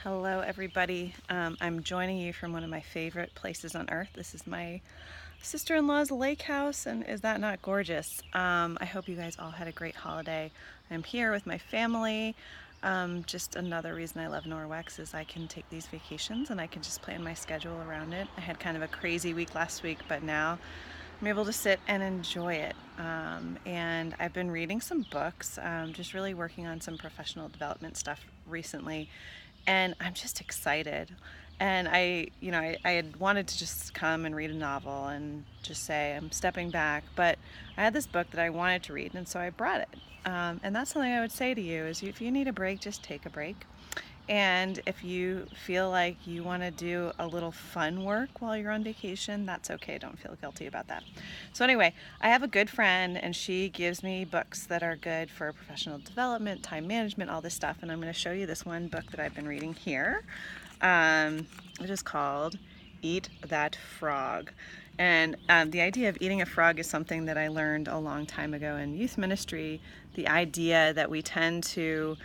Hello everybody. I'm joining you from one of my favorite places on earth. This is my sister-in-law's lake house, and is that not gorgeous? I hope you guys all had a great holiday. I'm here with my family. Just another reason I love Norwex is I can take these vacations and I can just plan my schedule around it. I had kind of a crazy week last week, but now I'm able to sit and enjoy it. And I've been reading some books, just really working on some professional development stuff recently, and I'm just excited. And I had wanted to just come and read a novel and just say I'm stepping back, but I had this book that I wanted to read, and so I brought it. And that's something I would say to you is if you need a break, just take a break. And if you feel like you want to do a little fun work while you're on vacation, that's okay. Don't feel guilty about that. So anyway, I have a good friend and she gives me books that are good for professional development, time management, all this stuff. And I'm going to show you this one book that I've been reading here. It is called Eat That Frog. And the idea of eating a frog is something that I learned a long time ago in youth ministry. The idea that we tend to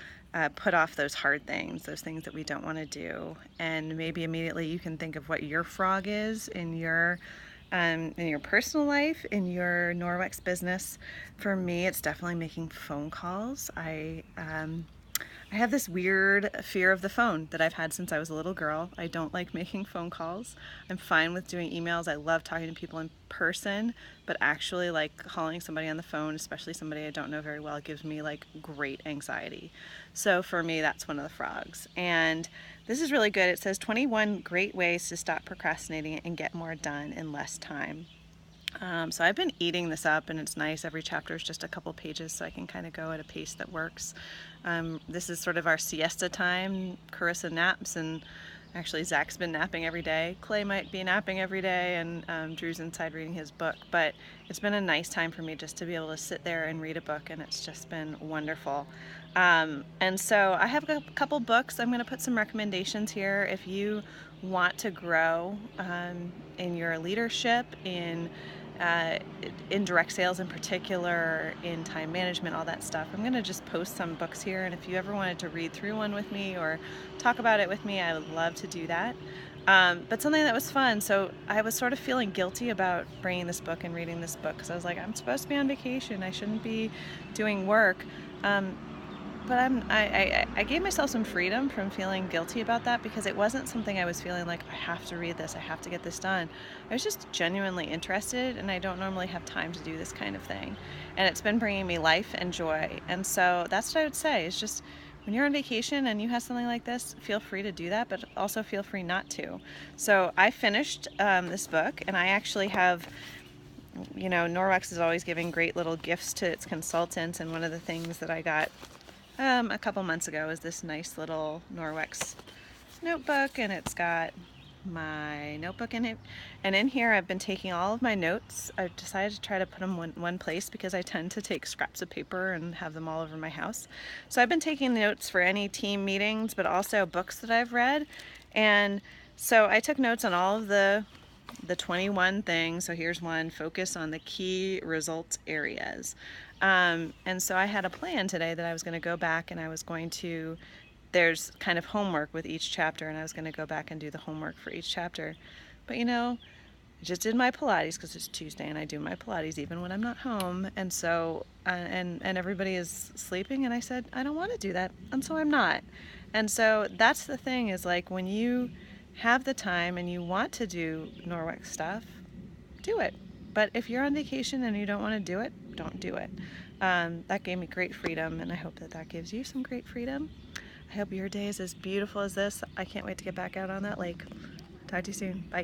put off those hard things, those things that we don't want to do. And maybe immediately you can think of what your frog is in your personal life, in your Norwex business. For me, it's definitely making phone calls. I have this weird fear of the phone that I've had since I was a little girl. I don't like making phone calls. I'm fine with doing emails. I love talking to people in person, but actually like calling somebody on the phone, especially somebody I don't know very well, gives me like great anxiety. So for me, that's one of the frogs. And this is really good. It says 21 great ways to stop procrastinating and get more done in less time. So I've been eating this up, and it's nice. Every chapter is just a couple pages, so I can kind of go at a pace that works. This is sort of our siesta time. Carissa naps, and actually Zach's been napping every day. Clay might be napping every day, and Drew's inside reading his book. But it's been a nice time for me just to be able to sit there and read a book, and it's just been wonderful. And so I have a couple books. I'm going to put some recommendations here if you want to grow in your leadership, uh, in direct sales in particular, in time management, all that stuff. I'm going to just post some books here, and if you ever wanted to read through one with me or talk about it with me, I would love to do that. But something that was fun, so I was sort of feeling guilty about bringing this book and reading this book because I was like, I'm supposed to be on vacation. I shouldn't be doing work. But I gave myself some freedom from feeling guilty about that because it wasn't something I was feeling like I have to read this, I have to get this done. I was just genuinely interested, and I don't normally have time to do this kind of thing. And it's been bringing me life and joy. And so that's what I would say is just when you're on vacation and you have something like this, feel free to do that, but also feel free not to. So I finished this book, and I actually have, Norwex is always giving great little gifts to its consultants, and one of the things that I got a couple months ago is this nice little Norwex notebook, and it's got my notebook in it. And in here I've been taking all of my notes. I've decided to try to put them in one place because I tend to take scraps of paper and have them all over my house. So I've been taking notes for any team meetings, but also books that I've read. And so I took notes on all of the 21 things. So here's one: focus on the key results areas. And so I had a plan today that I was going to go back and I was going to, there's kind of homework with each chapter, and I was going to go back and do the homework for each chapter. But I just did my Pilates because it's Tuesday and I do my Pilates even when I'm not home. And so, and everybody is sleeping, and I said, I don't want to do that. And so I'm not. And so that's the thing, is like when you have the time and you want to do Norwex stuff, do it. But if you're on vacation and you don't want to do it, don't do it. That gave me great freedom, and I hope that that gives you some great freedom. I hope your day is as beautiful as this. I can't wait to get back out on that lake. Talk to you soon. Bye.